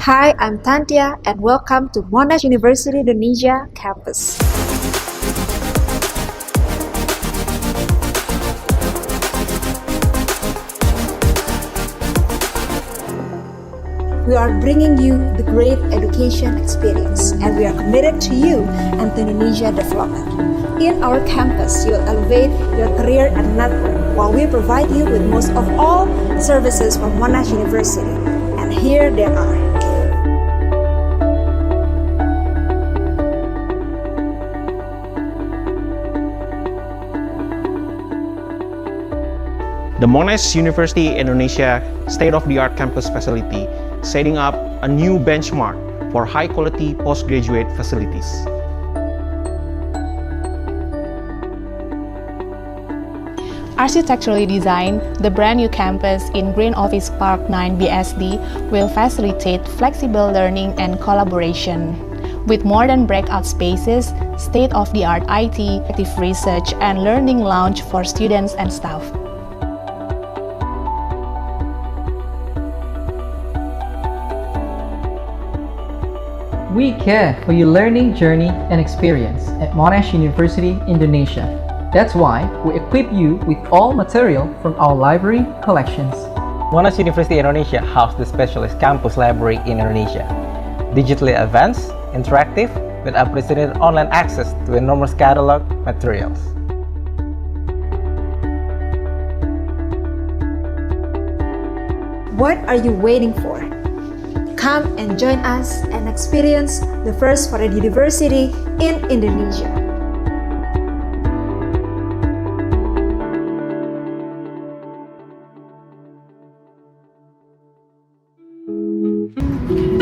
Hi, I'm Tantia and welcome to Monash University Indonesia campus. We are bringing you the great education experience and we are committed to you and to Indonesia development. In our campus, you'll elevate your career and network while we provide you with most of all services from Monash University. And here they are. The Monash University Indonesia state-of-the-art campus facility setting up a new benchmark for high-quality postgraduate facilities. Architecturally designed, the brand new campus in Green Office Park 9 BSD will facilitate flexible learning and collaboration. With modern breakout spaces, state-of-the-art IT, active research, and learning lounge for students and staff. We care for your learning journey and experience at Monash University Indonesia. That's why we equip you with all material from our library collections. Monash University Indonesia houses the specialist campus library in Indonesia. Digitally advanced, interactive, with unprecedented online access to enormous catalog materials. What are you waiting for? Come and join us and experience the first foreign university in Indonesia.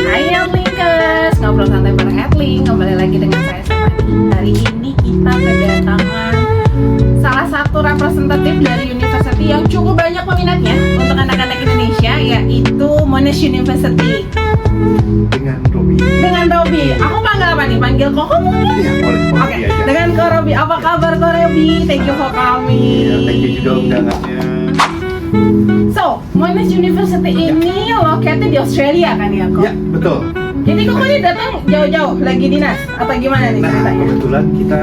Hai Headlinkers, ngobrol santai bareng Headlink, kembali lagi dengan saya Stefani. Hari ini kita kedatangan salah satu representatif dari university yang cukup banyak peminatnya untuk anak-anak Indonesia, yaitu Monash University. Dengan Robi. Aku panggil apa nih? Panggil Koko mungkin? Iya, boleh Oke. aja. Dengan Ko Robi. Apa kabar Ko Robi? Thank you for coming. Iya, thank you juga undangannya. So, Monash University ini located di Australia kan ya, Ko? Ya, betul. Jadi Koko ini datang jauh-jauh lagi dinas apa gimana nih Nah, ceritanya? kebetulan kita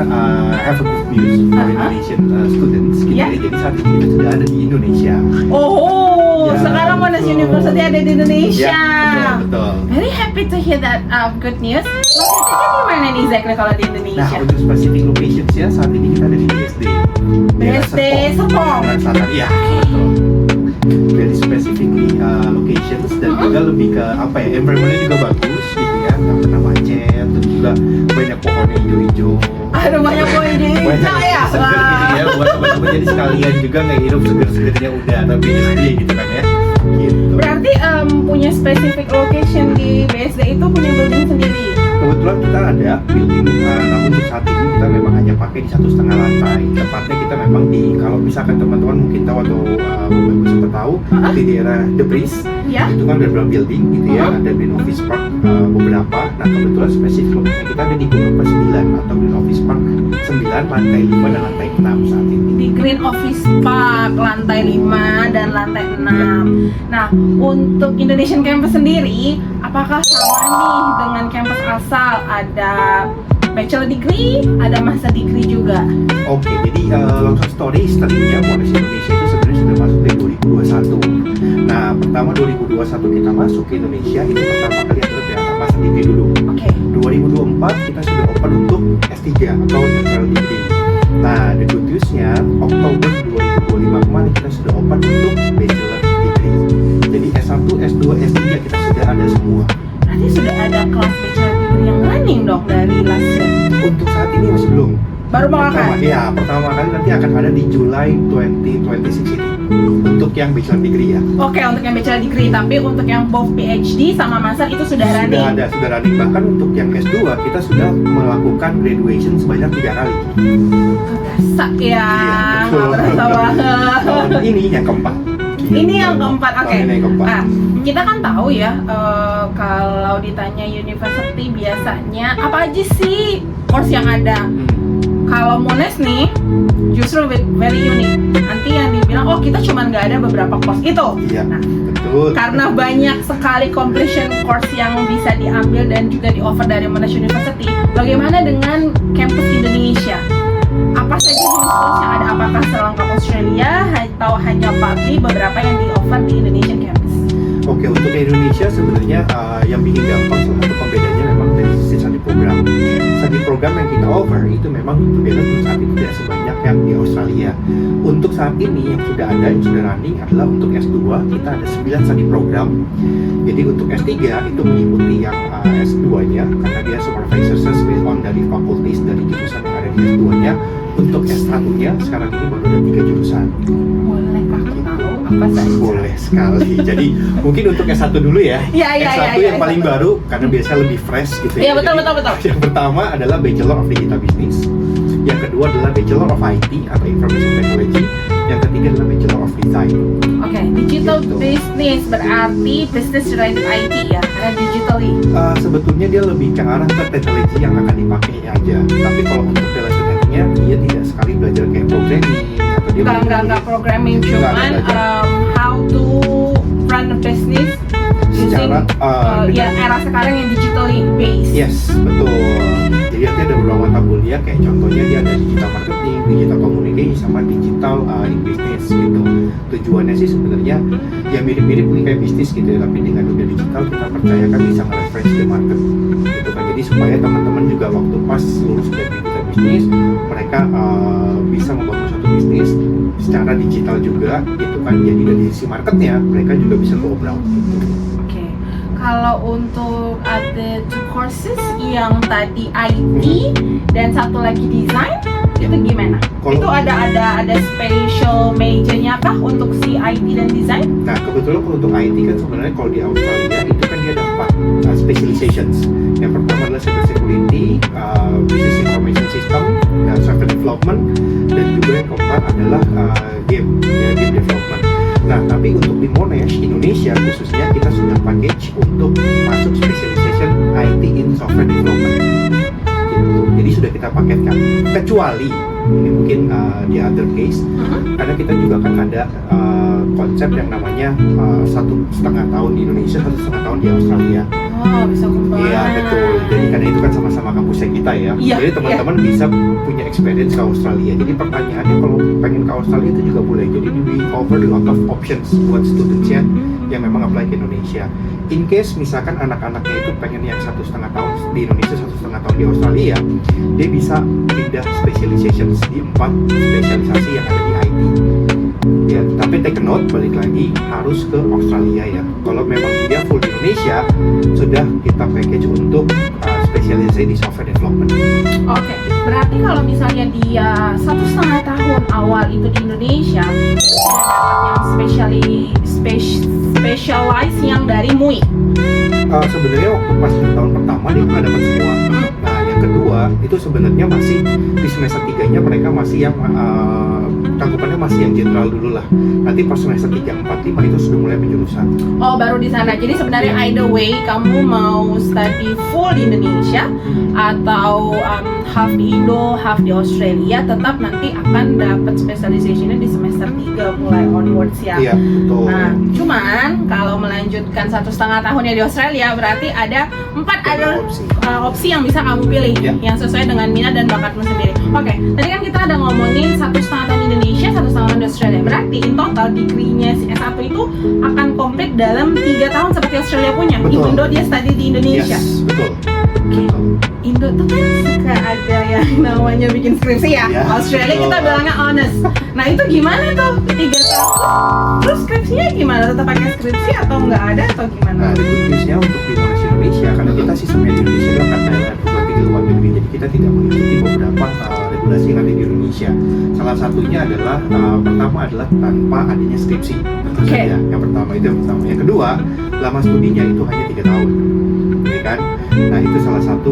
have a good news for Indonesian students. Ya. Jadi saat ini kita sudah ada di Indonesia. Oh, Ya, sekarang Monash betul. University ada di Indonesia. Ya, betul. Very happy to hear that good news. Lokasinya di mana nih exactly kalau di Nah, Indonesia? untuk specific locations ya, saat ini kita ada di BSD. BSD Serpong. Selatan, iya, betul. Very specifically locations dan juga lebih ke apa ya, environment-nya juga bagus gitu ya, nggak pernah macet, terus juga banyak pohonnya hijau-hijau. Aduh, banyak poin di Banyak ya. seger gitu ya, buat teman-teman jadi sekalian juga nggak hidup seger-segernya udah tapi BSD gitu kan ya, gitu. Berarti punya specific location di BSD itu punya building sendiri. Kebetulan kita ada building, namun untuk saat ini kita memang hanya pakai di 1,5 lantai. Tepatnya kita memang di, kalau misalkan teman-teman mungkin tahu atau beberapa sempat tahu, di daerah The Breeze, Ya. itu kan ada beberapa building gitu ya, ada Green Office Park beberapa. Nah, kebetulan spesifik lokasinya kita ada di Gunung 9 atau Green Office Park 9, lantai 5 dan lantai 6 saat ini. Di Green Office Park lantai 5 dan lantai 6. Nah, untuk Indonesian Campus sendiri, apakah sama nih dengan campus asal? Ada bachelor degree, ada master degree juga. Oke, jadi long story study-nya Monash Indonesia itu sebenarnya sudah masuk dari 2021. Nah, pertama 2021 kita masuk ke Indonesia, itu pertama kali adalah yang master degree dulu. Oke. 2024 kita sudah open untuk S3 atau doctoral degree. Nah, the good news-nya Oktober 2025 kemarin kita sudah open untuk bachelor degree. Jadi S1, S2, S3 kita sudah ada semua. Berarti sudah ada kelas bachelor degree yang running dong dari last year. Untuk saat ini masih belum. Baru mau Pertama, akan? ya, pertama kali nanti akan ada di Julai 2026 ini untuk yang bachelor degree ya. Oke, untuk yang bachelor degree, tapi untuk yang both PhD sama master itu sudah running. Sudah running. Bahkan untuk yang S2 kita sudah melakukan graduation sebanyak 3 kali. Berasa ya, betul. nggak berasa banget. Tahun ini yang keempat. Ini yang keempat, oke. Tahun ini yang keempat. Nah, kita kan tahu ya, kalau ditanya university biasanya apa aja sih course yang ada. Kalau Monash nih, justru very unique. Nanti yang dibilang, oh kita cuma nggak ada beberapa course itu. Iya. Nah, Betul. Karena banyak sekali completion course yang bisa diambil dan juga di-offer dari Monash University. Bagaimana dengan campus Indonesia? Apa saja jenis course yang ada? Apakah selengkap Australia atau hanya partly beberapa yang di-offer di Indonesian campus? Oke, untuk Indonesia sebenarnya yang bikin gampang salah satu pembedanya memang dari sisi study program. Study program yang kita offer itu memang berbeda untuk saat itu tidak sebanyak yang di Australia. Untuk saat ini yang sudah ada, yang sudah running adalah untuk S2 kita ada 9 study program. Jadi untuk S3 itu mengikuti yang S2-nya karena dia supervisor based on dari fakultas dari jurusan yang ada di S2-nya. Untuk S1-nya sekarang ini baru ada 3 jurusan. Boleh aku tahu apa saja? Boleh sekali. Jadi mungkin untuk S1 dulu ya. S1 yang paling baru karena biasanya lebih fresh gitu Iya, ya. betul, Jadi, betul. Yang pertama adalah Bachelor of Digital Business. Yang kedua adalah Bachelor of IT atau Information Technology. Yang ketiga adalah Bachelor of Design. Oke, digital Gitu. business berarti business related IT ya, karena digitally. Sebetulnya dia lebih ke arah ke teknologi yang akan dipakai aja. Tapi kalau untuk related-nya dia tidak sekali belajar kayak programming atau dia Enggak programming, Nggak cuman belajar. how to run a business using Secara, ya era sekarang yang digitally based. Yes, betul. Jadi nanti ada beberapa mata kuliah kayak contohnya dia ada digital marketing, digital communication, sama digital in business gitu. Tujuannya sih sebenarnya ya mirip-mirip kayak bisnis gitu ya, tapi dengan dunia digital kita percaya kan bisa nge-reference the market gitu kan. Jadi supaya teman-teman juga waktu pas lulus dari digital bisnis mereka bisa membangun suatu bisnis secara digital juga gitu kan. Jadi dari sisi marketnya mereka juga bisa go around gitu. Oke. Kalau untuk ada two courses yang tadi IT dan satu lagi design, itu gimana? Kalau- Itu ada special majornya kah untuk si IT dan design? Nah kebetulan kalau untuk IT kan sebenarnya kalau di Australia itu kan dia ada 4 specializations. Yang pertama adalah cyber security, business information system, software development, dan juga yang keempat adalah game development. Nah tapi untuk di Monash Indonesia khususnya kita sudah package untuk masuk specialization IT in software development. Gitu. Jadi sudah kita paketkan. Kecuali ini mungkin di other case karena kita juga kan ada konsep yang namanya 1,5 tahun di Indonesia, 1,5 tahun di Australia. Oh, bisa combine. Iya betul. Jadi karena itu kan sama-sama kampusnya kita ya. Iya, Jadi teman-teman bisa punya experience ke Australia. Jadi pertanyaannya kalau pengen ke Australia itu juga boleh. Jadi we offer a lot of options buat students-nya yang memang apply ke Indonesia. In case misalkan anak-anaknya itu pengen yang 1,5 tahun di Indonesia, 1,5 tahun di Australia, dia bisa pindah specializations di 4 spesialisasi yang ada di IT. Ya, tapi take a note balik lagi harus ke Australia ya. Kalau memang dia full di Indonesia, sudah kita package untuk spesialisasi di software development. Oke, berarti kalau misalnya dia 1,5 tahun awal itu di Indonesia, dia dapat yang specialize yang dari MUI. Sebenarnya waktu pas di tahun pertama dia nggak dapat semua. Nah yang kedua itu sebenarnya masih di semester 3-nya mereka masih yang cakupannya masih yang general dulu lah. Nanti pas semester 3, 4, 5 itu sudah mulai penjurusan. Oh, baru di sana. Jadi sebenarnya either way kamu mau study full di Indonesia atau half di Indo, half di Australia, tetap nanti akan dapat specialization-nya di semester 3 mulai onwards ya. Iya betul. Nah, cuman kalau melanjutkan 1,5 tahunnya di Australia berarti ada 4 ada opsi yang bisa kamu pilih Ya. yang sesuai dengan minat dan bakatmu sendiri. Oke, tadi kan kita ada ngomongin 1,5 tahun di Indonesia, 1,5 tahun di Australia. Berarti in total degree-nya si S1 itu akan komplit dalam 3 tahun seperti Australia punya, Betul. even though dia study di Indonesia. Yes, betul. Oke. Betul. Indo tuh kan suka ada yang namanya bikin skripsi ya. Ya, Australia kita betul. bilangnya honest. Nah itu gimana tuh 3 tahun? Terus skripsinya gimana? Tetap pakai skripsi atau nggak ada atau gimana? Nah, the good news-nya untuk di Monash Indonesia, karena kita sistemnya di Indonesia adalah KTLR di luar negeri, jadi kita tidak mengikuti beberapa regulasi yang ada di Indonesia. Salah satunya adalah pertama adalah tanpa adanya skripsi. Tentu Oke. saja. Yang pertama itu yang pertama. Yang kedua, lama studinya itu hanya 3 tahun, ya kan? Nah itu salah satu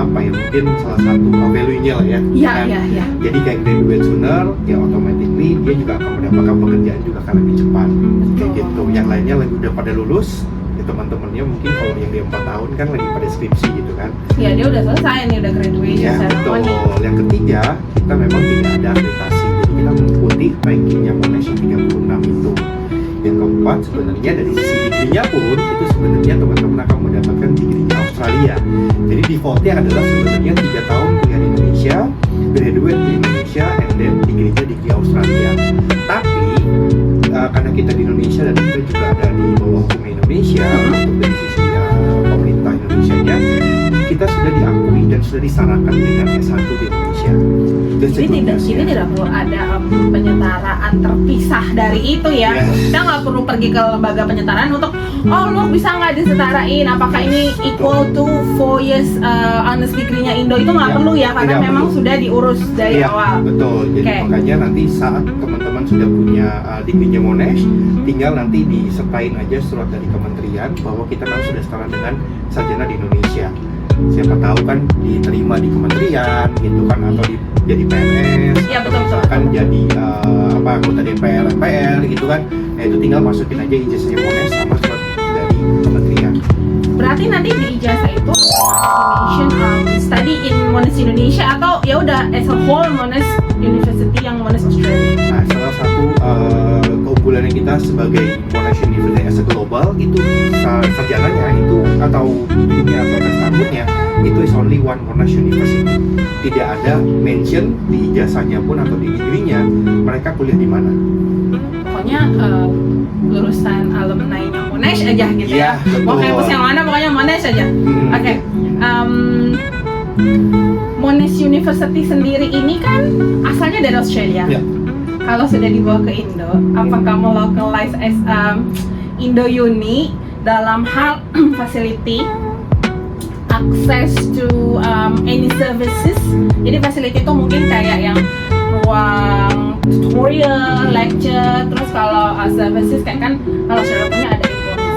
mungkin salah satu value-nya lah ya. Iya, Kan? iya, iya. Jadi kayak graduate sooner, ya automatically dia juga akan mendapatkan pekerjaan juga akan lebih cepat. Kayak Betul. gitu. Yang lainnya lagi udah pada lulus, ya teman-temannya mungkin kalau yang dia 4 tahun kan lagi pada skripsi gitu kan. Ya dia udah selesai nih, udah graduation Ya betul. ceremony. Yang ketiga, kita memang tidak ada akreditasi. Jadi kita mengikuti rankingnya Monash 36 itu. yang keempat sebenarnya dari sisi degree-nya pun itu sebenarnya teman-teman akan mendapatkan degree-nya Australia. Jadi defaultnya adalah sebenarnya 3 tahun kuliah di Indonesia, graduate di Indonesia, and then degree-nya degree Australia. Tapi karena kita di Indonesia dan kita juga ada di bawah hukum Indonesia, untuk dari sisi pemerintah Indonesia-nya, kita sudah diakui dan sudah disarankan dengan S1 di Indonesia. Jadi tidak perlu ada penyetaraan terpisah dari itu ya. Kita nggak perlu pergi ke lembaga penyetaraan untuk lo bisa nggak disetarain apakah ini equal to 4 years honors degree-nya Indo, itu nggak perlu ya, karena memang sudah diurus dari awal. Betul. Jadi makanya nanti saat teman-teman sudah punya degree-nya Monash, tinggal nanti disertain aja surat dari kementerian bahwa kita memang sudah setara dengan sarjana di Indonesia. Siapa tahu kan diterima di kementerian gitu kan, atau jadi PNS, ya, atau betul, misalkan jadi anggota DPR, MPR gitu kan. Nah itu tinggal masukin aja ijazahnya Monash sama surat dari kementerian. Berarti nanti di ijazah itu study in Monash Indonesia atau ya udah as a whole Monash University yang Monash Australia. Nah, salah satu keunggulannya kita sebagai Monash University as a global itu sarjananya itu atau degree-nya atau tahunnya itu is only one Monash University. Tidak ada mention di ijazahnya pun atau di degree-nya mereka kuliah di mana. Pokoknya lulusan alumni-nya Monash aja gitu ya. Mau kampus yang mana pokoknya Monash aja. Oke. Monash University sendiri ini kan asalnya dari Australia. Ya. Kalau sudah dibawa ke Indo, apa kamu localize as Indo Uni dalam hal facility, access to any services? Jadi facility itu mungkin kayak yang ruang tutorial, lecture, terus kalau services kayak kan kalau Australia punya ada employment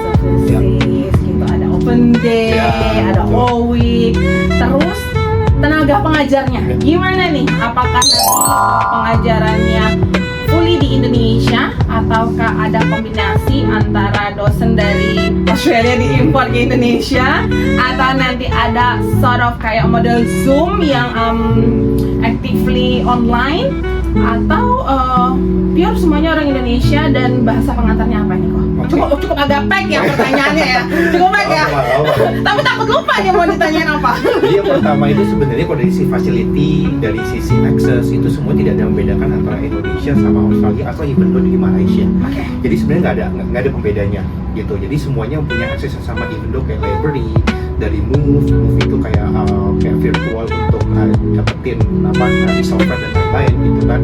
services, gitu, ada open day, ada all week, terus tenaga pengajarnya gimana nih? Apakah nanti pengajarannya fully di Indonesia ataukah ada kombinasi antara dosen dari Australia diimpor ke Indonesia, atau nanti ada sort of kayak model Zoom yang actively online, atau pure semuanya orang Indonesia dan bahasa pengantarnya apa nih kok? Cukup agak pack ya pertanyaannya ya, cukup pack ya. Tapi takut lupa dia mau ditanyain apa. Jadi yang pertama itu sebenarnya kalau dari sisi facility, dari sisi access itu semua tidak ada membedakan antara Indonesia sama Australia atau even though di Malaysia. Jadi sebenarnya nggak ada pembedanya gitu. Jadi semuanya punya akses yang sama, even though kayak library, dari Move itu kayak virtual untuk dapetin di software dan lain-lain gitu kan.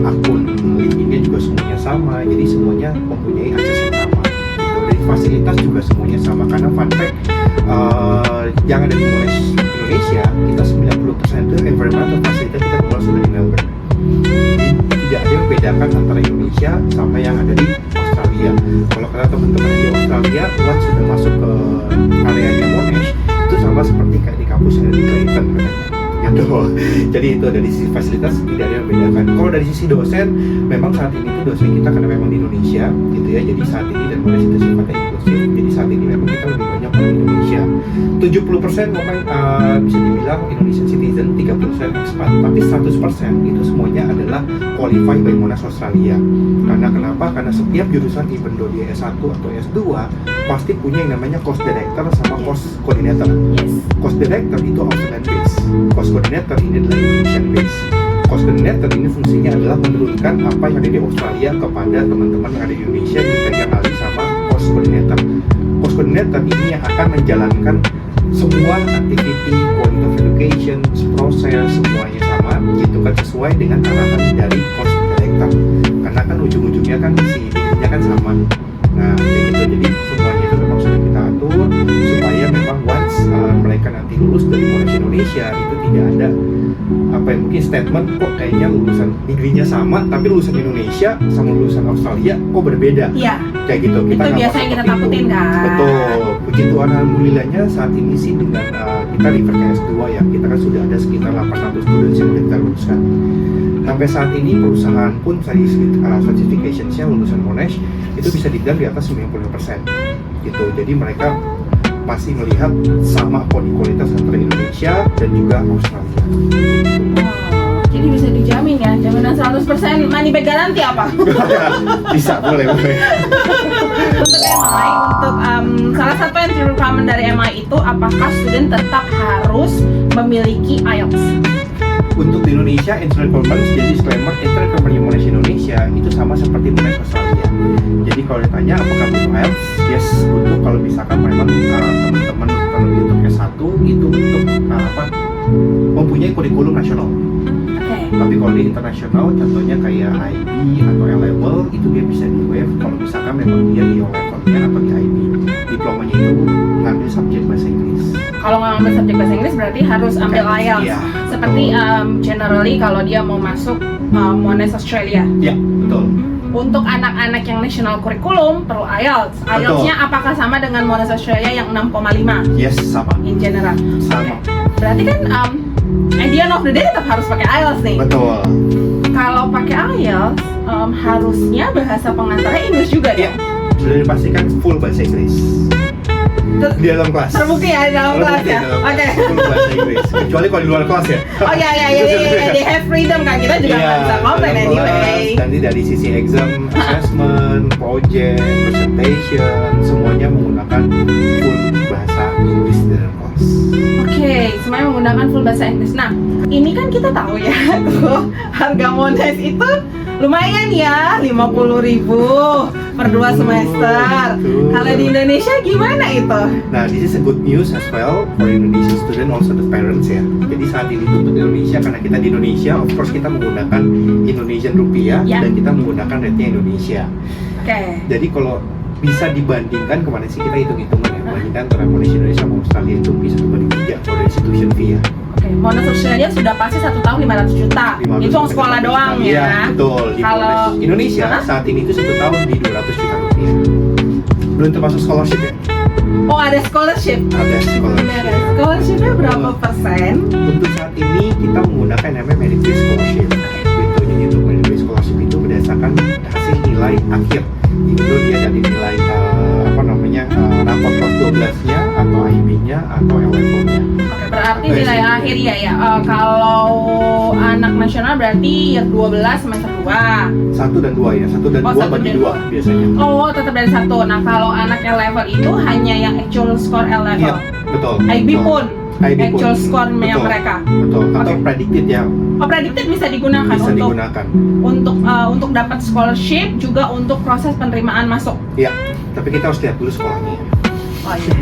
Akun LinkedIn-nya juga semuanya sama, jadi semuanya mempunyai akses yang sama gitu. Dari fasilitas juga semuanya sama, karena fun fact yang ada di Indonesia kita 90% itu environmental fasilitas kita keluar sudah di Melbourne. Jadi tidak ada yang membedakan antara Indonesia sama yang ada di Australia. Kalau kata teman-teman di Australia, once sudah masuk ke areanya Monash itu sama seperti kayak di kampus yang ada di Clayton gitu. Jadi itu dari sisi fasilitas tidak ada yang membedakan. Kalau dari sisi dosen, memang saat ini tuh dosen kita karena memang di Indonesia gitu ya. Jadi saat ini dan Monash itu sifatnya inklusif. Jadi saat ini memang kita lebih banyak orang Indonesia. 70% memang bisa dibilang Indonesian citizen, 30% expat. Tapi 100% itu semuanya adalah qualified by Monash Australia. Karena kenapa? Karena setiap jurusan even though dia S1 atau S2 pasti punya yang namanya course director sama course coordinator. Course director itu Australian based, course coordinator ini adalah Indonesian based. Course coordinator ini fungsinya adalah menurunkan apa yang ada di Australia kepada teman-teman yang ada di Indonesia yang dipegang alih sama course coordinator. Course coordinator ini yang akan menjalankan semua activity, quality of education, proses semuanya sama gitu kan, sesuai dengan arahan dari course director. Karena kan ujung-ujungnya kan si dirinya kan sama. Nah kayak gitu, jadi semuanya itu memang sudah kita atur supaya memang once mereka nanti lulus dari Monash Indonesia itu tidak ada mungkin statement kok kayaknya lulusan degree-nya sama tapi lulusan Indonesia sama lulusan Australia kok berbeda. Iya. Kayak gitu. Kita itu biasanya kita takutin kan. Betul. Puji Tuhan alhamdulillahnya saat ini sih dengan kita refer ke S2 ya, kita kan sudah ada sekitar 800 students yang kita luluskan. Sampai saat ini perusahaan pun certification-nya lulusan Monash itu bisa dibilang di atas 90% gitu. Jadi mereka masih melihat sama kualitas antara Indonesia dan juga Australia. Jadi bisa dijamin ya, jaminan 100% money back garanti apa? Bisa, boleh. Untuk MI, untuk salah satu entry requirement dari MI itu apakah student tetap harus memiliki IELTS? Untuk di Indonesia, entry requirements, jadi disclaimer, entry requirement Monash Indonesia itu sama seperti Monash Australia. Jadi kalau ditanya apakah butuh IELTS, yes butuh. Kalau misalkan memang teman-teman terlebih untuk S1 itu untuk mempunyai kurikulum nasional. Tapi kalau di internasional, contohnya kayak IB atau A-level, itu dia bisa di waive kalau misalkan memang dia di O-levelnya atau di IB. Diplomanya itu ngambil subjek bahasa Inggris. Kalau nggak ngambil subjek bahasa Inggris berarti harus ambil IELTS. Iya, Seperti generally kalau dia mau masuk Monash Australia. Ya, betul. Untuk anak-anak yang national curriculum perlu IELTS. IELTS-nya apakah sama dengan Monash Australia yang 6,5? Yes, sama. In general. Sama. Berarti kan at the end of the day tetap harus pakai IELTS nih. Betul. Kalau pakai IELTS harusnya bahasa pengantarnya English juga Ya, ya. sudah dipastikan full bahasa Inggris di dalam kelas. Terbukti ya di dalam kelas Terbukti ya. dalam kelas, Oke. full bahasa Inggris. Kecuali kalau di luar kelas ya. Oh ya, they have freedom kan, kita juga nggak bisa komplain dalam anyway. kelas, nanti dari sisi exam, assessment, project, presentation, semuanya menggunakan full bahasa Inggris di dalam kelas. Oke, semuanya menggunakan full bahasa Inggris. Nah, ini kan kita tahu ya, tuh harga Monash itu lumayan ya, 50.000 per 2 semester. Betul. Kalau di Indonesia gimana itu? Nah, this is a good news as well for Indonesian student, also the parents ya. Jadi saat ini untuk Indonesia, karena kita di Indonesia, of course kita menggunakan Indonesian rupiah Ya. dan kita menggunakan rate-nya Indonesia. Oke. Jadi kalau bisa dibandingkan kemarin sih kita hitung-hitungan ya, bandingkan antara Monash Indonesia sama Australia itu bisa berbanding 3 kalau dari institution fee ya. Oke, Monash Australia sudah pasti 1 tahun 500 juta. 500 Itu uang sekolah doang Iya, ya. betul. Di Kalau Monash Indonesia Hah? saat ini itu 1 tahun di 200 juta rupiah. Belum termasuk scholarship ya? Oh, ada scholarship. Ada scholarship. Scholarshipnya berapa persen? Untuk saat ini kita menggunakan namanya merit based scholarship. Gitu. Jadi untuk merit based scholarship itu berdasarkan hasil nilai akhir. Itu dia dari nilai rapor kelas 12-nya atau IB-nya atau L-level-nya. Oke, berarti nilai akhir ya. Kalau anak nasional berarti year 12 semester 2. 1 dan 2 ya. 1 dan Oh, 2 1 bagi dan 2 biasanya. Oh, tetap dari 1. Nah, kalau anak L-level itu hanya yang actual score L-level. Iya, betul. IB betul. pun IB pun. actual score yang Betul. mereka. Betul. Atau Oke. predicted ya, Oh, predicted bisa digunakan bisa untuk digunakan. untuk dapat scholarship, juga untuk proses penerimaan masuk. Iya, tapi kita harus lihat dulu sekolahnya. Oh iya.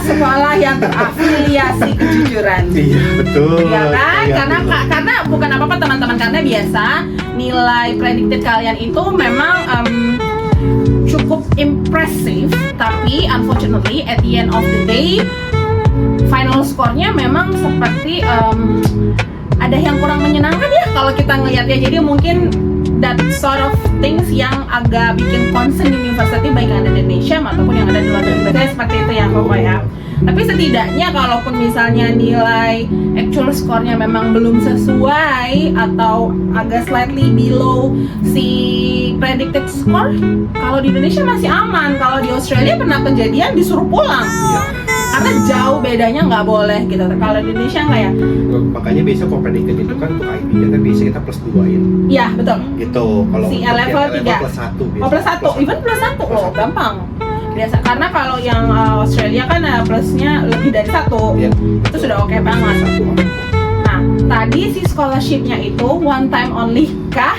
Sekolah yang terafiliasi kejujuran. Iya, betul. Iya kan? Iya, betul. Karena bukan apa-apa teman-teman, karena biasa nilai predicted kalian itu memang cukup impresif, tapi unfortunately at the end of the day final score-nya memang seperti ada yang kurang menyenangkan ya kalau kita ngelihatnya. Jadi mungkin that sort of things yang agak bikin concern university baik yang ada di Indonesia ataupun yang ada di luar negeri. Biasanya seperti itu ya Koko ya. Tapi setidaknya kalaupun misalnya nilai actual score-nya memang belum sesuai atau agak slightly below si predicted score, kalau di Indonesia masih aman. Kalau di Australia pernah kejadian disuruh pulang. Karena jauh bedanya, nggak boleh gitu. Kalau di Indonesia nggak ya? Makanya biasa kalau predicted itu kan untuk IB kita biasa kita plus 2-in. Iya betul. Gitu. Kalau Si untuk level yang 3. plus 1 biasa. Oh plus 1, even plus 1 loh, gampang. Biasa, karena kalau yang Australia kan plusnya lebih dari 1. Iya. Itu sudah oke banget. Nah, tadi si scholarship-nya itu one time only kah?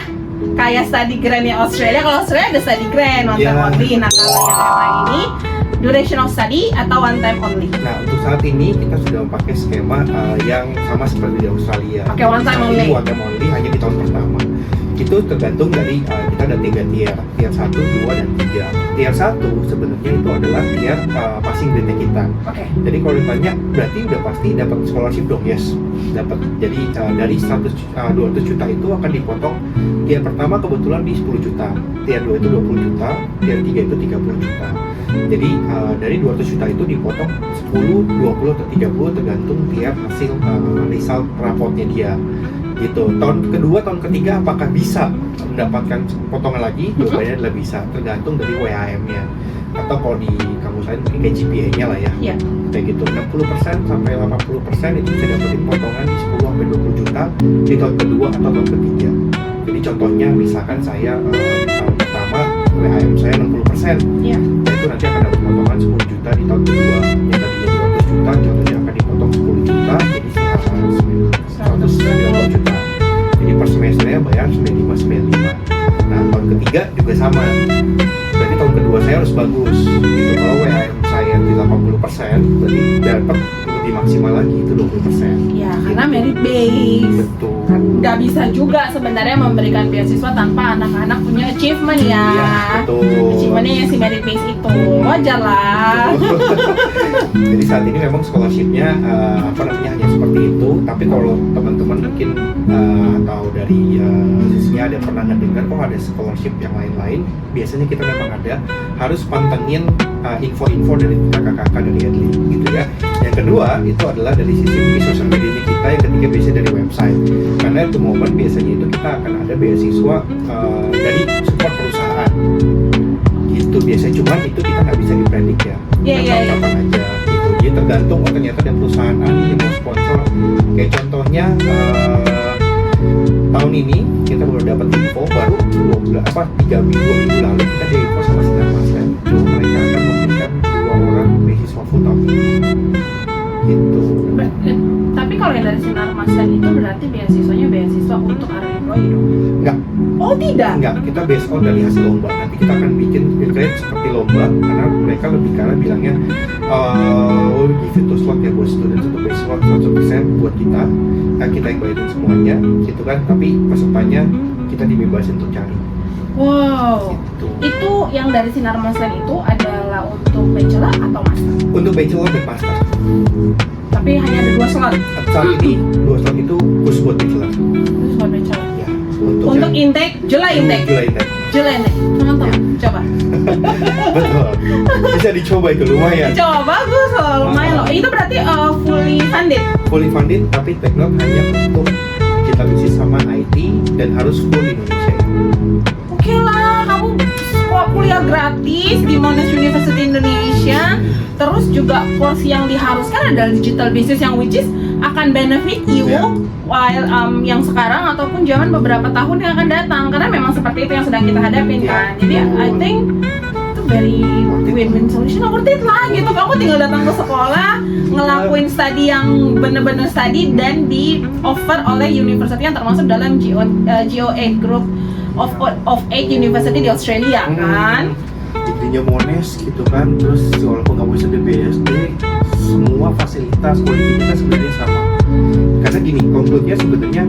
Kayak study grant-nya Australia. Kalau Australia ada study grant one time Iya. only. Nah, kalau yang MI ini duration of study atau one time only? Nah, untuk saat ini kita sudah memakai skema yang sama seperti di Australia. Oke, one time Saat only. ini one time only hanya di tahun pertama. Itu tergantung dari kita ada 3 tier, tier 1, 2, dan 3. Tier 1 sebenarnya itu adalah tier passing grade kita. Oke. Jadi kalau ditanya, berarti udah pasti dapat scholarship dong? Yes, dapat. Jadi dari 200 juta itu akan dipotong. Tier pertama kebetulan di 10 juta, tier 2 itu 20 juta, tier 3 itu 30 juta. Jadi dari 200 juta itu dipotong 10, 20, atau 30 tergantung tier hasil result raportnya dia. gitu. Tahun kedua, tahun ketiga apakah bisa mendapatkan potongan lagi? Jawabannya adalah bisa, tergantung dari WHM-nya. Atau kalau di kampus lain mungkin kayak GPA-nya lah ya. Iya. Kayak gitu, 60% sampai 80% itu bisa dapetin potongan di 10 sampai 20 juta di tahun kedua atau tahun ketiga. Jadi contohnya misalkan saya di tahun pertama WHM saya 60%. Iya. Itu nanti akan dapat potongan 10 juta di tahun kedua. Yang tadinya 200 juta, contohnya akan dipotong 10 juta jadi 190 juta. Jadi per semesternya bayar 95. Nah tahun ketiga juga sama. Berarti tahun kedua saya harus bagus. Gitu. Kalau WHM saya di 80%, berarti dapat lebih maksimal lagi itu 20%. Ya, karena merit base. Betul. Nggak bisa juga sebenarnya memberikan beasiswa tanpa anak-anak punya achievement ya. Iya, betul. Achievementnya yang si merit base itu wajar lah. Jadi saat ini memang scholarship-nya hanya seperti itu. Tapi kalau teman-teman mungkin atau dari sisinya ada pernah dengar kok ada scholarship yang lain-lain, biasanya kita memang ada harus pantengin info-info dari kakak-kakak dari Edli gitu ya. Yang kedua itu adalah dari sisi mungkin sosial media kita, yang ketiga biasanya dari website. Karena itu momen biasanya itu kita akan ada beasiswa dari support perusahaan gitu biasanya, cuman itu kita nggak bisa dipredik ya. Iya. Kapan aja gitu. Jadi tergantung ternyata ada perusahaan ini mau sponsor. Kayak contohnya tahun ini kita baru dapat info baru 3 minggu lalu kita di info sama Sinarmas kan, mereka akan memberikan 2 orang beasiswa full tahun ini gitu. Tapi kalau yang dari Sinarmas itu berarti beasiswanya beasiswa untuk unemployed dong? Enggak. Oh tidak? Enggak, kita based on dari hasil lomba. Nanti kita akan bikin grade seperti lomba, karena mereka lebih karena bilangnya we'll give you to slot ya buat student untuk beasiswa 100% buat kita. Nah, kita yang bayarin semuanya gitu kan, tapi pesertanya kita dibebasin untuk cari. Wow. Gitu. Itu yang dari Sinarmas itu adalah untuk bachelor atau master? Untuk bachelor dan master. Tapi hanya ada 2 slot. Saat ini 2 slot itu khusus buat bachelor. Terus buat bachelor. Ya, Untuk intake, July intake. Nonton, coba. Betul. Bisa dicoba itu lumayan. Coba bagus loh, lumayan loh. Itu berarti fully funded. Fully funded, tapi take note hanya untuk kita bisnis sama IT dan harus full di Indonesia. Oke lah, kamu kuliah gratis di Monash University Indonesia. Terus juga porsi yang diharuskan adalah digital business yang which is akan benefit you while yang sekarang ataupun zaman beberapa tahun yang akan datang, karena memang seperti itu yang sedang kita hadapin kan. Jadi I think itu very win-win solution, worth it lah gitu. Kamu tinggal datang ke sekolah, ngelakuin studi yang bener-bener studi dan di offer oleh university yang termasuk dalam GO8 Group of 8 University di Australia kan. Intinya Monash gitu kan, terus walaupun nggak bisa di BSD, semua fasilitas kualitas sebenarnya sama. Karena gini, konkludnya sebenarnya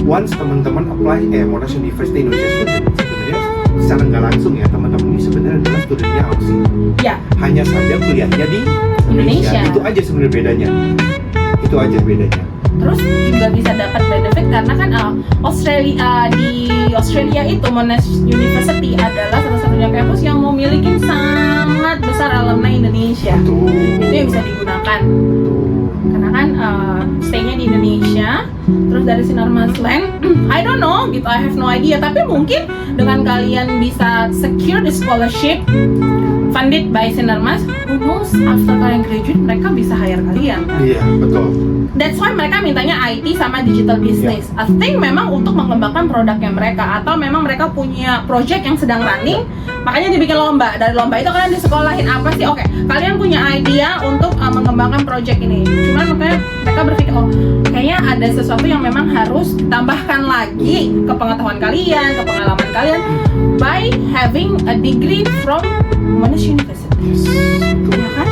once teman-teman apply Monash University Indonesia student, sebenarnya secara nggak langsung ya teman-teman ini sebenarnya adalah studentnya Aussie. Ya. Hanya saja kuliahnya di Indonesia. Itu aja sebenarnya bedanya. Itu aja bedanya. Terus juga bisa dapat benefit karena kan di Australia itu Monash University adalah satu-satunya kampus yang memiliki sangat besar alumni Indonesia. Betul. Itu yang bisa digunakan. Karena kan stay-nya di Indonesia, terus dari Sinarmas Land, I don't know gitu, I have no idea. Tapi mungkin dengan kalian bisa secure the scholarship funded by Sinarmas, who knows after kalian graduate mereka bisa hire kalian kan? Iya, betul. That's why mereka mintanya IT sama digital business. I think memang untuk mengembangkan produknya mereka, atau memang mereka punya project yang sedang running, makanya dibikin lomba. Dari lomba itu kalian disekolahin apa sih? Oke, kalian punya idea untuk mengembangkan project ini. Cuman makanya mereka berpikir, oh kayaknya ada sesuatu yang memang harus ditambahkan lagi ke pengetahuan kalian, ke pengalaman kalian by having a degree from Monash University. Ya kan?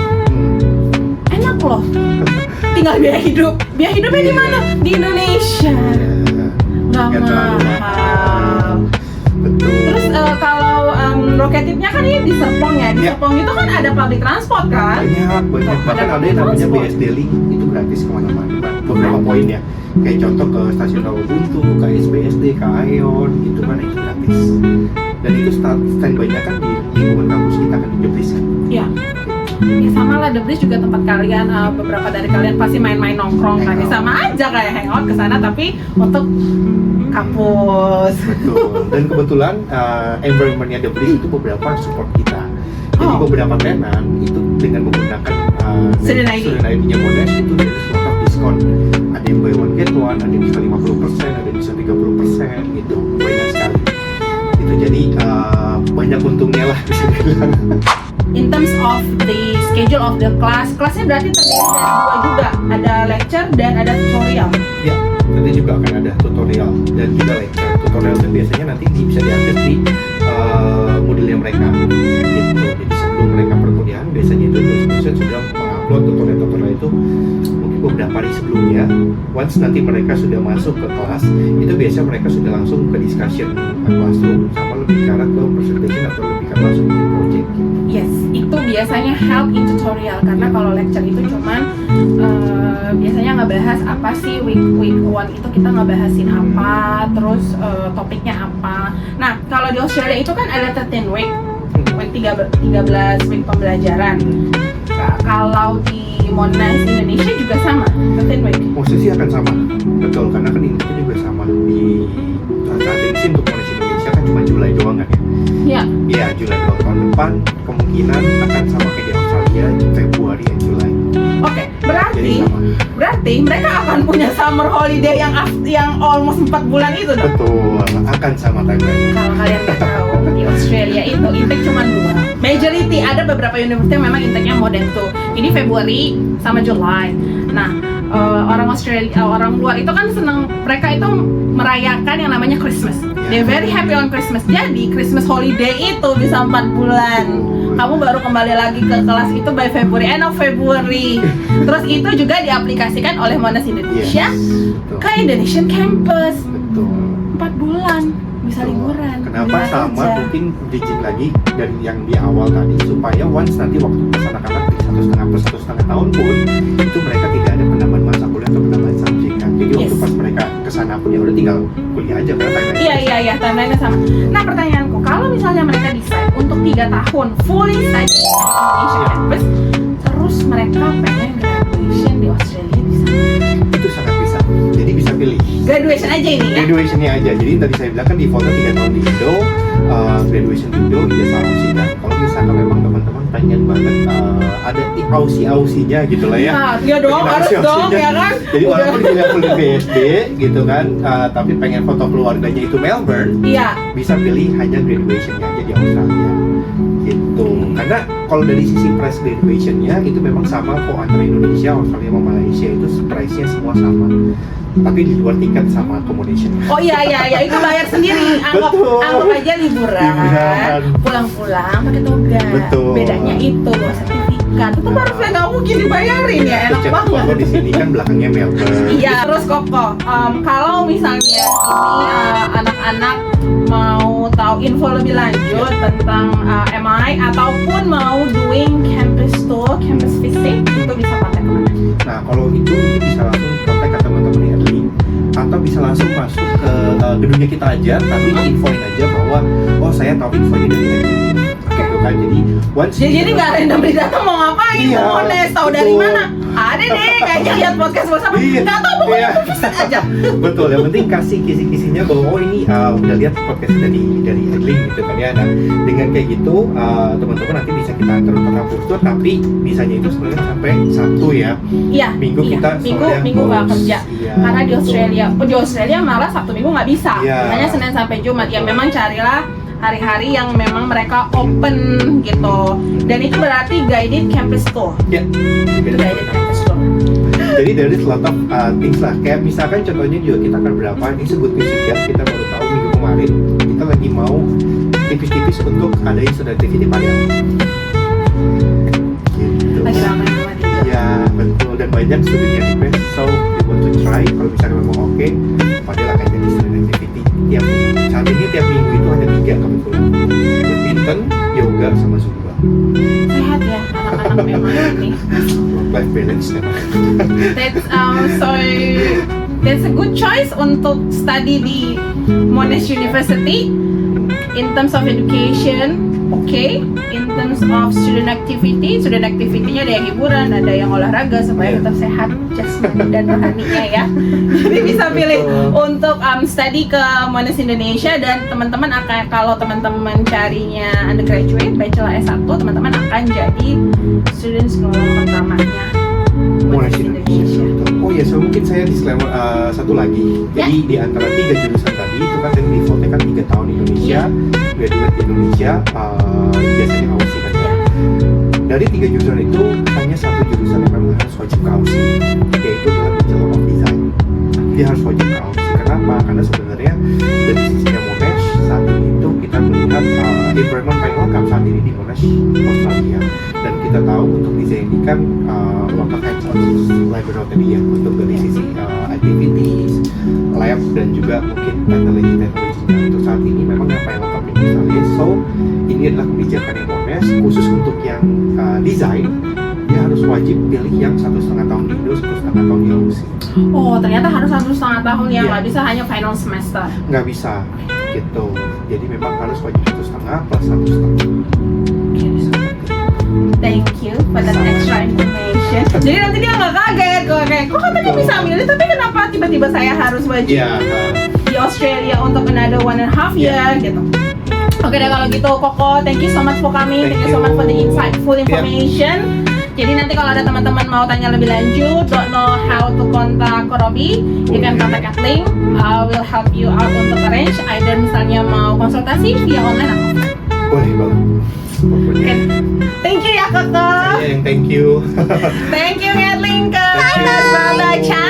Enak loh. Tinggal biaya hidupnya di mana? Di Indonesia. Nggak mahal. Betul. Terus kalau Rocketip-nya kan ini di Serpong ya. Di Serpong itu kan ada public transport kan? Banyak. Bahkan ada yang namanya BSD Link, itu gratis kemana-mana. Beberapa poin ya. Kayak contoh ke stasiun Rawabuntu, ke SBSD, ke Aeon, gitu kan itu gratis. Dan itu standby-nya kan di lingkungan kampus kita kan di Jeplis kan. Iya. Ya sama lah, The Bridge juga tempat kalian, beberapa dari kalian pasti main-main nongkrong kan, ya sama aja kayak hangout ke sana tapi untuk kampus. Betul. Dan kebetulan environment-nya The Bridge itu beberapa support kita. Jadi Oh. beberapa tenan itu dengan menggunakan Student ID. ID-nya Monash itu dari slot of diskon. Ada yang buy one get one, ada yang bisa 50%, ada yang bisa 30% gitu. Banyak sekali. Itu jadi banyak untungnya lah bisa dibilang. In terms of the schedule of the class, kelasnya berarti terdiri dari dua juga, ada lecture dan ada tutorial. Ya, nanti juga akan ada tutorial dan juga lecture. Tutorial itu biasanya nanti bisa diakses di Moodle-nya mereka. Gitu. Jadi sebelum mereka perkuliahan, biasanya itu dosen sudah mengupload tutorial itu mungkin beberapa hari sebelumnya. Once nanti mereka sudah masuk ke kelas, itu biasanya mereka sudah langsung ke discussion classroom sama lebih ke arah ke presentation atau lebih ke arah langsung ke project. Yes, itu biasanya help in tutorial karena kalau lecture itu cuman biasanya ngebahas apa sih week 1 itu kita ngebahasin apa, terus topiknya apa. Nah, kalau di Australia itu kan ada 13 week 13 week pembelajaran. Kalau di Monash Indonesia juga sama, 13 week. Posisi akan sama, betul, karena kan ini juga sama di saat ini sih untuk Monash Indonesia kan cuma Julai doang kan ya. Ya, Iya, Julai doang. Tahun depan kemungkinan akan sama kayak di Australia, Februari dan Julai. oke. Jadi sama. Berarti mereka akan punya summer holiday yang almost 4 bulan itu dong. Betul, akan sama timeline. Kalau kalian nggak tahu, di Australia itu intake cuma 2. Majority, ada beberapa universitas yang memang intake-nya more than 2. Ini Februari sama July. Nah, orang Australia, orang luar itu kan seneng, mereka itu merayakan yang namanya Christmas. They're very happy on Christmas. Jadi Christmas holiday itu bisa 4 bulan. Kamu baru kembali lagi ke kelas itu by February, end of February. Terus itu juga diaplikasikan oleh Monash Indonesia Betul. ke Indonesian campus. Betul. 4 bulan bisa liburan. Kenapa Liburan sama aja. mungkin digit lagi dari yang di awal tadi supaya once nanti waktu anak-anak di 1,5 tahun pun itu mereka tidak ada penambahan masa kuliah atau penambahan subjek kan. Jadi waktu Yes. pas mereka kesana pun ya udah tinggal kuliah aja karena timeline. Iya, timeline-nya sama. Nah, pertanyaanku, kalau misalnya mereka decide untuk 3 tahun fully study di Indonesia campus, terus mereka pengen graduation di Australia bisa. Itu sangat bisa. Jadi bisa pilih. Graduation aja ini ya? Graduation-nya aja. Jadi tadi saya bilang kan defaultnya 3 tahun di Indo, graduation di Indo, ijazah Aussie kan. Kalau misalkan memang teman-teman pengen banget ada Aussie-Aussinya gitu lah ya. Nah, iya dong, Pengen harus dong, Aussie-Aussinya. ya kan? Jadi Udah. walaupun kuliah full di BSD gitu kan, tapi pengen foto keluarganya itu Melbourne, Iya. bisa pilih hanya graduation-nya aja di Australia gitu. Karena kalau dari sisi price graduation-nya itu memang sama kok antara Indonesia, Australia sama Malaysia itu price-nya semua sama. Tapi di luar tiket sama accommodation. Oh iya, itu bayar sendiri. Anggap Betul. aja liburan. Liburan. Pulang-pulang pakai toga. Betul. Bedanya itu bawa sertifikat. Itu baru saya nggak mungkin dibayarin ya, enak Cek banget. Koko di sini kan belakangnya Melbourne. Iya, terus Koko, kalau misalnya ini anak-anak mau tahu info lebih lanjut tentang MI ataupun mau doing campus tour, campus visit, itu bisa kontak kemana? Nah kalau itu mungkin bisa langsung kontak ke teman-teman Erling atau bisa langsung masuk ke gedungnya kita aja, tapi infoin aja bahwa oh saya tahu infonya dari Erling. Gitu kan, jadi once Jadi nggak randomly datang mau ngapain, Iya, mau Nes, tahu dari betul. mana? Ada deh, kayaknya lihat podcast bersama, Iya. nggak tahu pokoknya Iya. visit aja. Betul, yang penting kasih kisi-kisinya bahwa oh ini udah lihat podcast dari Erling gitu kan ya. Nah dengan kayak gitu teman-teman nanti bisa kita antar untuk kampus tour, tapi bisanya itu sebenarnya sampai Sabtu ya. Iya, Minggu iya. kita sore Minggu nggak close. kerja. Iya, Karena di betul. Australia malah Sabtu Minggu nggak bisa. Iya. Makanya Senin sampai Jumat. Ya Betul. memang carilah hari-hari yang memang mereka open gitu. Dan itu berarti guided campus tour. Ya. Itu guided campus tour. Jadi dari lot of things lah, kayak misalkan contohnya juga kita akan berapa, ini sebut juga kita baru tahu minggu kemarin kita lagi mau tipis-tipis untuk adain student activity Padang. Gitu. Lagi ramai banget itu. Ya betul, dan banyak studentnya request, so we want to try. Kalau misalkan memang oke, Padang akan jadi student activity saat ini tiap minggu itu hanya 3 kebetulan, badminton, yoga, sama zumba. Sehat ya anak-anak memang ini. Work life balance ya. That's a good choice untuk study di Monash University in terms of education, Okay, in terms of student activity-nya ada yang hiburan, ada yang olahraga supaya tetap sehat jasmani dan rohaninya ya. Jadi bisa pilih untuk study ke Monash Indonesia, dan teman-teman akan, kalau teman-teman carinya undergraduate, bachelor S1, teman-teman akan jadi students gelombang pertamanya Monash Indonesia. Oh ya, so mungkin saya disclaimer satu lagi. Jadi di antara 3 jurusan tadi itu kan tadi defaultnya kan 3 tahun Indonesia, graduate di Indonesia, biasanya AUSI kan ya. Dari 3 jurusan itu hanya 1 jurusan yang memang harus wajib ke AUSI, yaitu adalah Bachelor of Design. Dia harus wajib ke AUSI. Kenapa? Karena sebenarnya dari sisinya Monash saat ini itu kita melihat environment paling lengkap saat ini di Monash Australia, dan kita tahu untuk desain ini kan local hands-on laboratory ya, untuk dari sisi activities, lab, dan juga mungkin teknologinya untuk saat ini memang yang paling lengkap di Australia. So ini adalah kebijakan yang Monash khusus untuk yang desain, dia harus wajib pilih yang 1,5 tahun di Indo, 1,5 tahun di AUSI. Oh, ternyata harus 1,5 tahun ya, Iya. nggak bisa hanya final semester. Nggak bisa gitu, jadi memang harus wajib 1,5 plus 1,5. Thank you for that extra information. Jadi nanti dia nggak kaget, kok katanya bisa milih, tapi kenapa tiba-tiba saya harus wajib Iya, di Australia untuk another 1.5 year gitu. Oke deh kalau gitu, Koko, thank you so much for coming, thank you so much for the insightful information. Jadi nanti kalau ada teman-teman mau tanya lebih lanjut, don't know how to contact Robi, you can contact Kathleen. I will help you out untuk arrange, either misalnya mau konsultasi via online atau offline. boleh banget. Pokoknya Thank you ya Koko. saya yang thank you. Thank you Kathleen ke Thank you. Brother Chan.